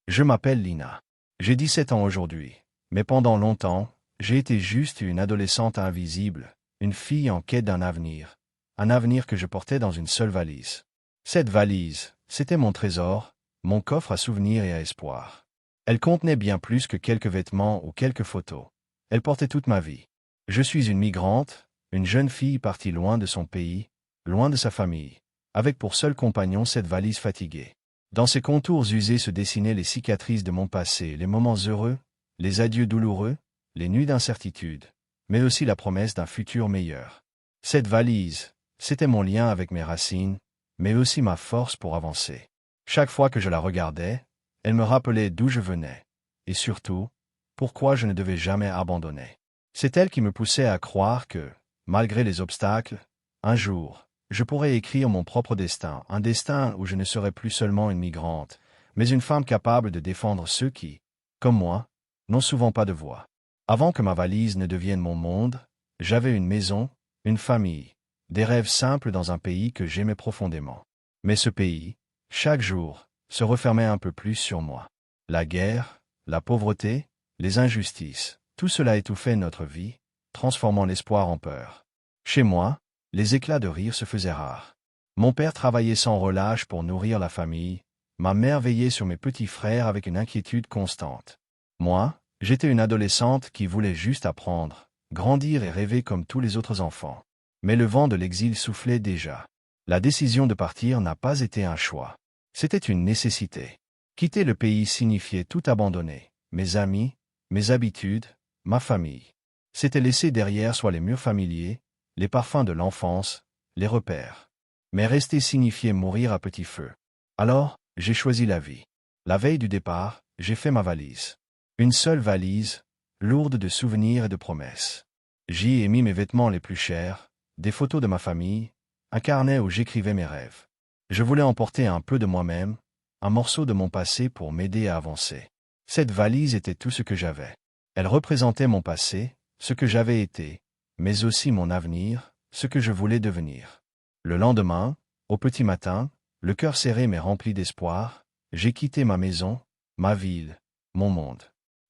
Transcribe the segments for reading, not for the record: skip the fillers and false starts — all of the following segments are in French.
Je m'appelle Lina. J'ai 17 ans aujourd'hui, mais pendant longtemps, j'ai été juste une adolescente invisible, une fille en quête d'un avenir. Un avenir que je portais dans une seule valise. Cette valise, c'était mon trésor, mon coffre à souvenirs et à espoir. Elle contenait bien plus que quelques vêtements ou quelques photos. Elle portait toute ma vie. Je suis une migrante, une jeune fille partie loin de son pays, loin de sa famille, avec pour seul compagnon cette valise fatiguée. Dans ses contours usés se dessinaient les cicatrices de mon passé, les moments heureux, les adieux douloureux, les nuits d'incertitude, mais aussi la promesse d'un futur meilleur. Cette valise, c'était mon lien avec mes racines, mais aussi ma force pour avancer. Chaque fois que je la regardais, elle me rappelait d'où je venais, et surtout, pourquoi je ne devais jamais abandonner. C'est elle qui me poussait à croire que, malgré les obstacles, un jour, je pourrais écrire mon propre destin, un destin où je ne serais plus seulement une migrante, mais une femme capable de défendre ceux qui, comme moi, n'ont souvent pas de voix. Avant que ma valise ne devienne mon monde, j'avais une maison, une famille, des rêves simples dans un pays que j'aimais profondément. Mais ce pays, chaque jour, se refermait un peu plus sur moi. La guerre, la pauvreté, les injustices, tout cela étouffait notre vie, transformant l'espoir en peur. Chez moi, les éclats de rire se faisaient rares. Mon père travaillait sans relâche pour nourrir la famille, ma mère veillait sur mes petits frères avec une inquiétude constante. Moi, j'étais une adolescente qui voulait juste apprendre, grandir et rêver comme tous les autres enfants. Mais le vent de l'exil soufflait déjà. La décision de partir n'a pas été un choix. C'était une nécessité. Quitter le pays signifiait tout abandonner, mes amis, mes habitudes, ma famille. C'était laisser derrière soit les murs familiers, les parfums de l'enfance, les repères. Mais rester signifiait mourir à petit feu. Alors, j'ai choisi la vie. La veille du départ, j'ai fait ma valise. Une seule valise, lourde de souvenirs et de promesses. J'y ai mis mes vêtements les plus chers, des photos de ma famille, un carnet où j'écrivais mes rêves. Je voulais emporter un peu de moi-même, un morceau de mon passé pour m'aider à avancer. Cette valise était tout ce que j'avais. Elle représentait mon passé, ce que j'avais été, mais aussi mon avenir, ce que je voulais devenir. Le lendemain, au petit matin, le cœur serré mais rempli d'espoir, j'ai quitté ma maison, ma ville, mon monde.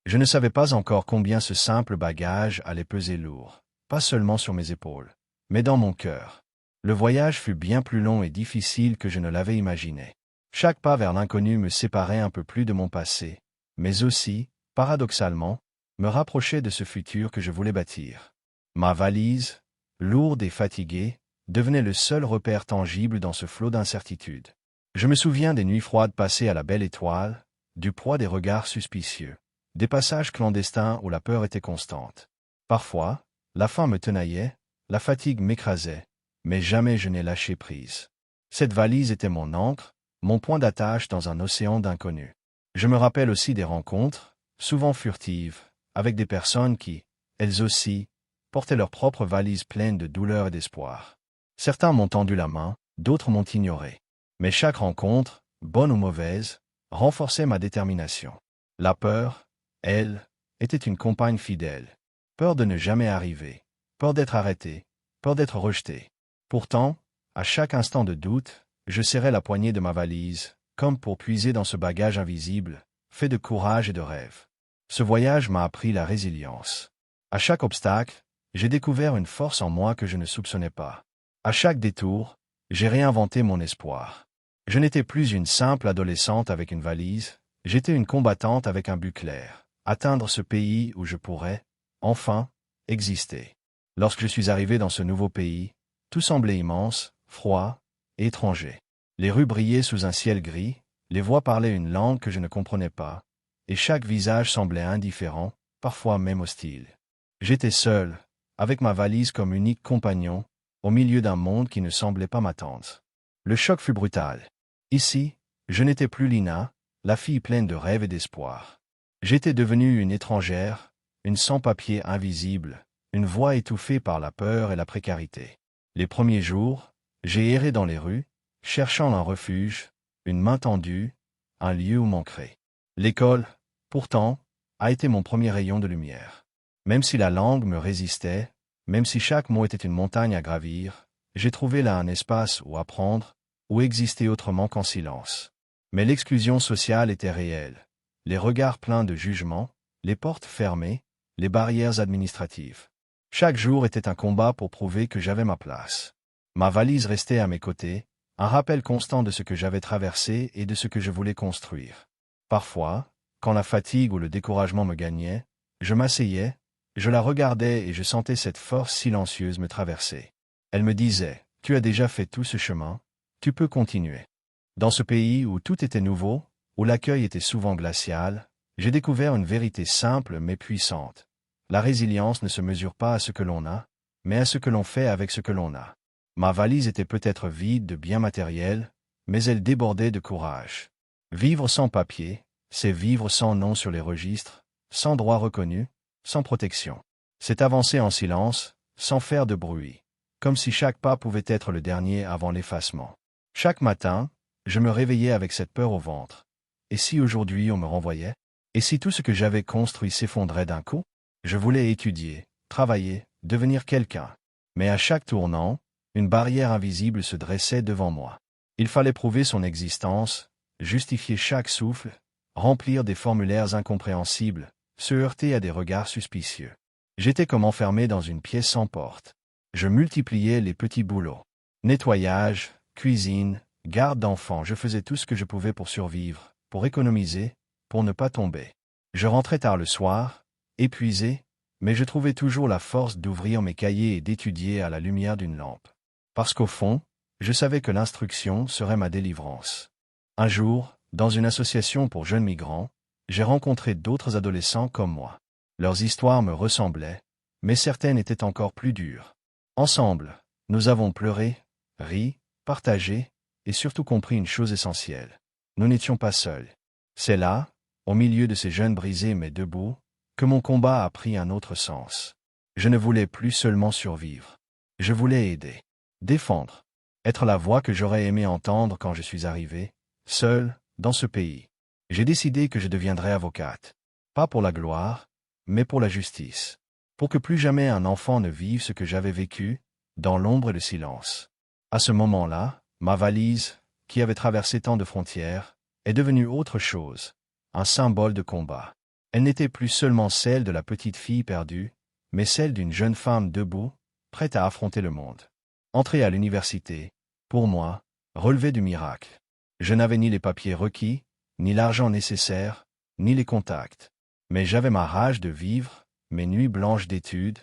Je ne savais pas encore combien ce simple bagage allait peser lourd, pas seulement sur mes épaules, mais dans mon cœur. Le voyage fut bien plus long et difficile que je ne l'avais imaginé. Chaque pas vers l'inconnu me séparait un peu plus de mon passé, mais aussi, paradoxalement, me rapprochait de ce futur que je voulais bâtir. Ma valise, lourde et fatiguée, devenait le seul repère tangible dans ce flot d'incertitude. Je me souviens des nuits froides passées à la belle étoile, du poids des regards suspicieux, des passages clandestins où la peur était constante. Parfois, la faim me tenaillait, la fatigue m'écrasait, mais jamais je n'ai lâché prise. Cette valise était mon ancre, mon point d'attache dans un océan d'inconnus. Je me rappelle aussi des rencontres, souvent furtives, avec des personnes qui, elles aussi, portaient leurs propres valises pleines de douleur et d'espoir. Certains m'ont tendu la main, d'autres m'ont ignoré. Mais chaque rencontre, bonne ou mauvaise, renforçait ma détermination. La peur, elle, était une compagne fidèle. Peur de ne jamais arriver, peur d'être arrêté, peur d'être rejeté. Pourtant, à chaque instant de doute, je serrais la poignée de ma valise, comme pour puiser dans ce bagage invisible, fait de courage et de rêve. Ce voyage m'a appris la résilience. À chaque obstacle, j'ai découvert une force en moi que je ne soupçonnais pas. À chaque détour, j'ai réinventé mon espoir. Je n'étais plus une simple adolescente avec une valise, j'étais une combattante avec un but clair, atteindre ce pays où je pourrais, enfin, exister. Lorsque je suis arrivé dans ce nouveau pays, tout semblait immense, froid, et étranger. Les rues brillaient sous un ciel gris, les voix parlaient une langue que je ne comprenais pas, et chaque visage semblait indifférent, parfois même hostile. J'étais seul, avec ma valise comme unique compagnon, au milieu d'un monde qui ne semblait pas m'attendre. Le choc fut brutal. Ici, je n'étais plus Lina, la fille pleine de rêves et d'espoir. J'étais devenue une étrangère, une sans-papier invisible, une voix étouffée par la peur et la précarité. Les premiers jours, j'ai erré dans les rues, cherchant un refuge, une main tendue, un lieu où m'ancrer. L'école, pourtant, a été mon premier rayon de lumière. Même si la langue me résistait, même si chaque mot était une montagne à gravir, j'ai trouvé là un espace où apprendre, où exister autrement qu'en silence. Mais l'exclusion sociale était réelle. les regards pleins de jugement, les portes fermées, les barrières administratives. Chaque jour était un combat pour prouver que j'avais ma place. Ma valise restait à mes côtés, un rappel constant de ce que j'avais traversé et de ce que je voulais construire. Parfois, quand la fatigue ou le découragement me gagnait, je m'asseyais, je la regardais et je sentais cette force silencieuse me traverser. Elle me disait, « Tu as déjà fait tout ce chemin, tu peux continuer. » Dans ce pays où tout était nouveau, où l'accueil était souvent glacial, j'ai découvert une vérité simple mais puissante. La résilience ne se mesure pas à ce que l'on a, mais à ce que l'on fait avec ce que l'on a. Ma valise était peut-être vide de biens matériels, mais elle débordait de courage. Vivre sans papier, c'est vivre sans nom sur les registres, sans droit reconnu, sans protection. C'est avancer en silence, sans faire de bruit, comme si chaque pas pouvait être le dernier avant l'effacement. Chaque matin, je me réveillais avec cette peur au ventre. Et si aujourd'hui on me renvoyait? Et si tout ce que j'avais construit s'effondrait d'un coup? Je voulais étudier, travailler, devenir quelqu'un. Mais à chaque tournant, une barrière invisible se dressait devant moi. Il fallait prouver son existence, justifier chaque souffle, remplir des formulaires incompréhensibles, se heurter à des regards suspicieux. J'étais comme enfermé dans une pièce sans porte. Je multipliais les petits boulots. Nettoyage, cuisine, garde d'enfants, je faisais tout ce que je pouvais pour survivre, pour économiser, pour ne pas tomber. Je rentrais tard le soir, épuisé, mais je trouvais toujours la force d'ouvrir mes cahiers et d'étudier à la lumière d'une lampe. Parce qu'au fond, je savais que l'instruction serait ma délivrance. Un jour, dans une association pour jeunes migrants, j'ai rencontré d'autres adolescents comme moi. Leurs histoires me ressemblaient, mais certaines étaient encore plus dures. Ensemble, nous avons pleuré, ri, partagé, et surtout compris une chose essentielle. Nous n'étions pas seuls. C'est là, au milieu de ces jeunes brisés mais debout, que mon combat a pris un autre sens. Je ne voulais plus seulement survivre. Je voulais aider, défendre, être la voix que j'aurais aimé entendre quand je suis arrivé, seul, dans ce pays. J'ai décidé que je deviendrais avocate. Pas pour la gloire, mais pour la justice. Pour que plus jamais un enfant ne vive ce que j'avais vécu, dans l'ombre et le silence. À ce moment-là, ma valise, qui avait traversé tant de frontières, est devenue autre chose, un symbole de combat. Elle n'était plus seulement celle de la petite fille perdue, mais celle d'une jeune femme debout, prête à affronter le monde. Entrer à l'université, pour moi, relevait du miracle. Je n'avais ni les papiers requis, ni l'argent nécessaire, ni les contacts. Mais j'avais ma rage de vivre, mes nuits blanches d'études,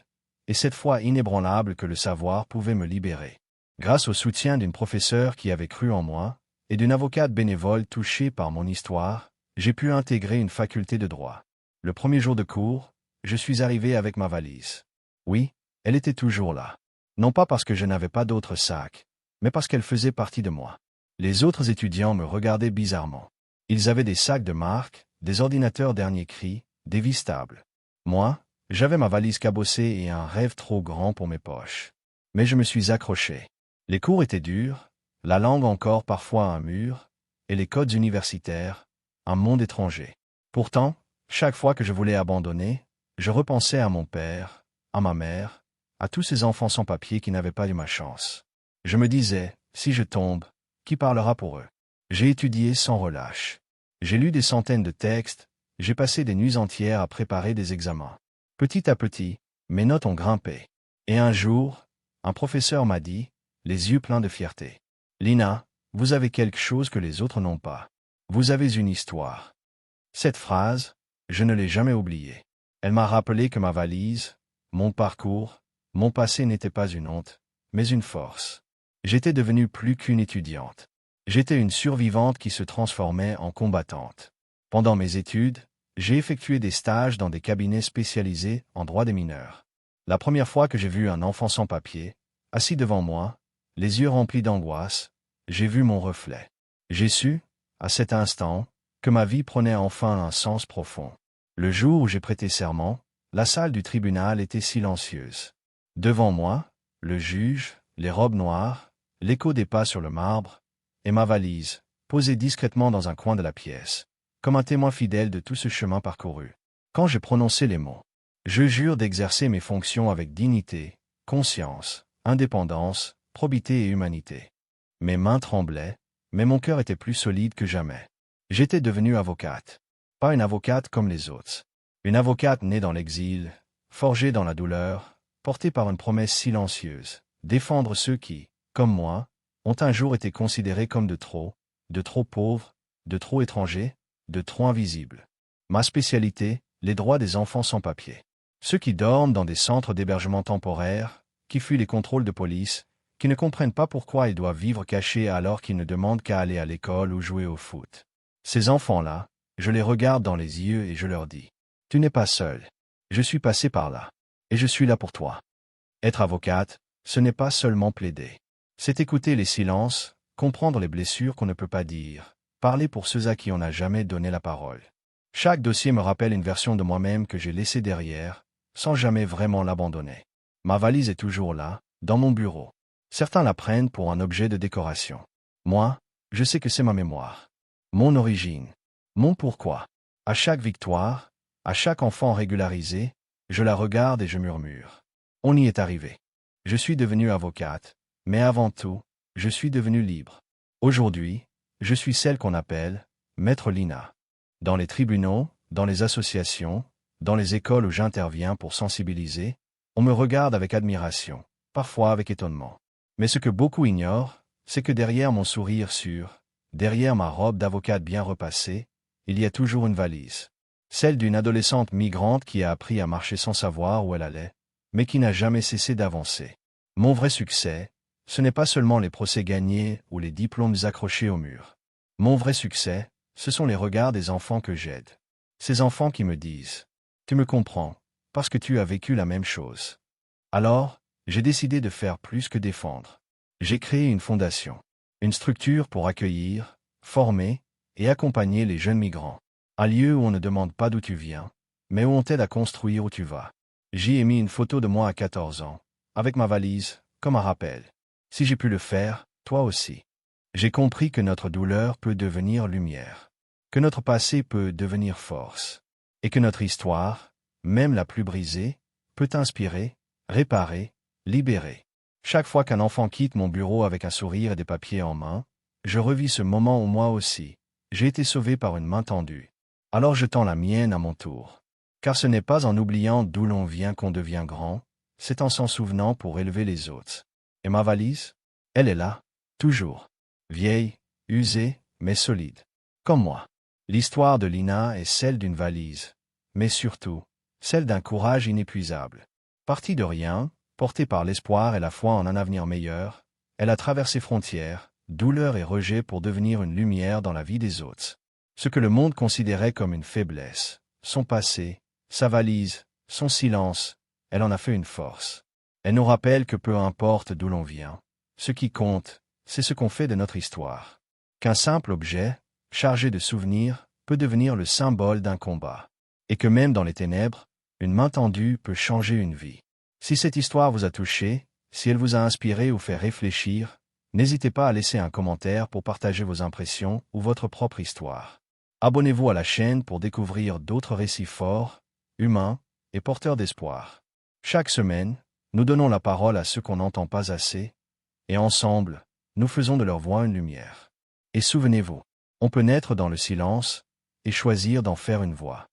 et cette foi inébranlable que le savoir pouvait me libérer. Grâce au soutien d'une professeure qui avait cru en moi, et d'une avocate bénévole touchée par mon histoire, j'ai pu intégrer une faculté de droit. Le premier jour de cours, je suis arrivé avec ma valise. Oui, elle était toujours là. Non pas parce que je n'avais pas d'autre sac, mais parce qu'elle faisait partie de moi. Les autres étudiants me regardaient bizarrement. Ils avaient des sacs de marque, des ordinateurs dernier cri, des vis stables. Moi, j'avais ma valise cabossée et un rêve trop grand pour mes poches. Mais je me suis accroché. Les cours étaient durs, la langue encore parfois un mur, et les codes universitaires, un monde étranger. Pourtant, chaque fois que je voulais abandonner, je repensais à mon père, à ma mère, à tous ces enfants sans papier qui n'avaient pas eu ma chance. Je me disais, si je tombe, qui parlera pour eux? J'ai étudié sans relâche. J'ai lu des centaines de textes, j'ai passé des nuits entières à préparer des examens. Petit à petit, mes notes ont grimpé. Et un jour, un professeur m'a dit, les yeux pleins de fierté, « Lina, vous avez quelque chose que les autres n'ont pas. Vous avez une histoire. » Cette phrase, je ne l'ai jamais oubliée. Elle m'a rappelé que ma valise, mon parcours, mon passé n'était pas une honte, mais une force. J'étais devenue plus qu'une étudiante. J'étais une survivante qui se transformait en combattante. Pendant mes études, j'ai effectué des stages dans des cabinets spécialisés en droit des mineurs. La première fois que j'ai vu un enfant sans papier, assis devant moi, les yeux remplis d'angoisse, j'ai vu mon reflet. J'ai su, à cet instant, que ma vie prenait enfin un sens profond. Le jour où j'ai prêté serment, la salle du tribunal était silencieuse. Devant moi, le juge, les robes noires, l'écho des pas sur le marbre, et ma valise, posée discrètement dans un coin de la pièce, comme un témoin fidèle de tout ce chemin parcouru. Quand j'ai prononcé les mots, « Je jure d'exercer mes fonctions avec dignité, conscience, indépendance, probité et humanité. » Mes mains tremblaient, mais mon cœur était plus solide que jamais. J'étais devenue avocate. Pas une avocate comme les autres. Une avocate née dans l'exil, forgée dans la douleur, portée par une promesse silencieuse, défendre ceux qui, comme moi, ont un jour été considérés comme de trop pauvres, de trop étrangers, de trop invisibles. Ma spécialité, les droits des enfants sans papier. Ceux qui dorment dans des centres d'hébergement temporaires, qui fuient les contrôles de police, qui ne comprennent pas pourquoi ils doivent vivre cachés alors qu'ils ne demandent qu'à aller à l'école ou jouer au foot. Ces enfants-là, je les regarde dans les yeux et je leur dis, « Tu n'es pas seul. Je suis passé par là. Et je suis là pour toi. » Être avocate, ce n'est pas seulement plaider. C'est écouter les silences, comprendre les blessures qu'on ne peut pas dire, parler pour ceux à qui on n'a jamais donné la parole. Chaque dossier me rappelle une version de moi-même que j'ai laissée derrière, sans jamais vraiment l'abandonner. Ma valise est toujours là, dans mon bureau. Certains la prennent pour un objet de décoration. Moi, je sais que c'est ma mémoire. Mon origine. Mon pourquoi. À chaque victoire, à chaque enfant régularisé, je la regarde et je murmure. On y est arrivé. Je suis devenue avocate, mais avant tout, je suis devenue libre. Aujourd'hui, je suis celle qu'on appelle Maître Lina. Dans les tribunaux, dans les associations, dans les écoles où j'interviens pour sensibiliser, on me regarde avec admiration, parfois avec étonnement. Mais ce que beaucoup ignorent, c'est que derrière mon sourire sûr, derrière ma robe d'avocate bien repassée, il y a toujours une valise. Celle d'une adolescente migrante qui a appris à marcher sans savoir où elle allait, mais qui n'a jamais cessé d'avancer. Mon vrai succès, ce n'est pas seulement les procès gagnés ou les diplômes accrochés au mur. Mon vrai succès, ce sont les regards des enfants que j'aide. Ces enfants qui me disent « Tu me comprends, parce que tu as vécu la même chose. » Alors, j'ai décidé de faire plus que défendre. J'ai créé une fondation, une structure pour accueillir, former et accompagner les jeunes migrants. Un lieu où on ne demande pas d'où tu viens, mais où on t'aide à construire où tu vas. J'y ai mis une photo de moi à 14 ans, avec ma valise, comme un rappel. Si j'ai pu le faire, toi aussi. J'ai compris que notre douleur peut devenir lumière, que notre passé peut devenir force, et que notre histoire, même la plus brisée, peut inspirer, réparer, libérer. Chaque fois qu'un enfant quitte mon bureau avec un sourire et des papiers en main, je revis ce moment où moi aussi, j'ai été sauvé par une main tendue. Alors je tends la mienne à mon tour. Car ce n'est pas en oubliant d'où l'on vient qu'on devient grand, c'est en s'en souvenant pour élever les autres. Et ma valise? Elle est là, toujours. Vieille, usée, mais solide. Comme moi. L'histoire de Lina est celle d'une valise, mais surtout, celle d'un courage inépuisable. Partie de rien, portée par l'espoir et la foi en un avenir meilleur, elle a traversé frontières, douleur et rejet pour devenir une lumière dans la vie des autres. Ce que le monde considérait comme une faiblesse, son passé, sa valise, son silence, elle en a fait une force. Elle nous rappelle que peu importe d'où l'on vient, ce qui compte, c'est ce qu'on fait de notre histoire. Qu'un simple objet, chargé de souvenirs, peut devenir le symbole d'un combat. Et que même dans les ténèbres, une main tendue peut changer une vie. Si cette histoire vous a touché, si elle vous a inspiré ou fait réfléchir, n'hésitez pas à laisser un commentaire pour partager vos impressions ou votre propre histoire. Abonnez-vous à la chaîne pour découvrir d'autres récits forts, humains et porteurs d'espoir. Chaque semaine, nous donnons la parole à ceux qu'on n'entend pas assez, et ensemble, nous faisons de leur voix une lumière. Et souvenez-vous, on peut naître dans le silence et choisir d'en faire une voix.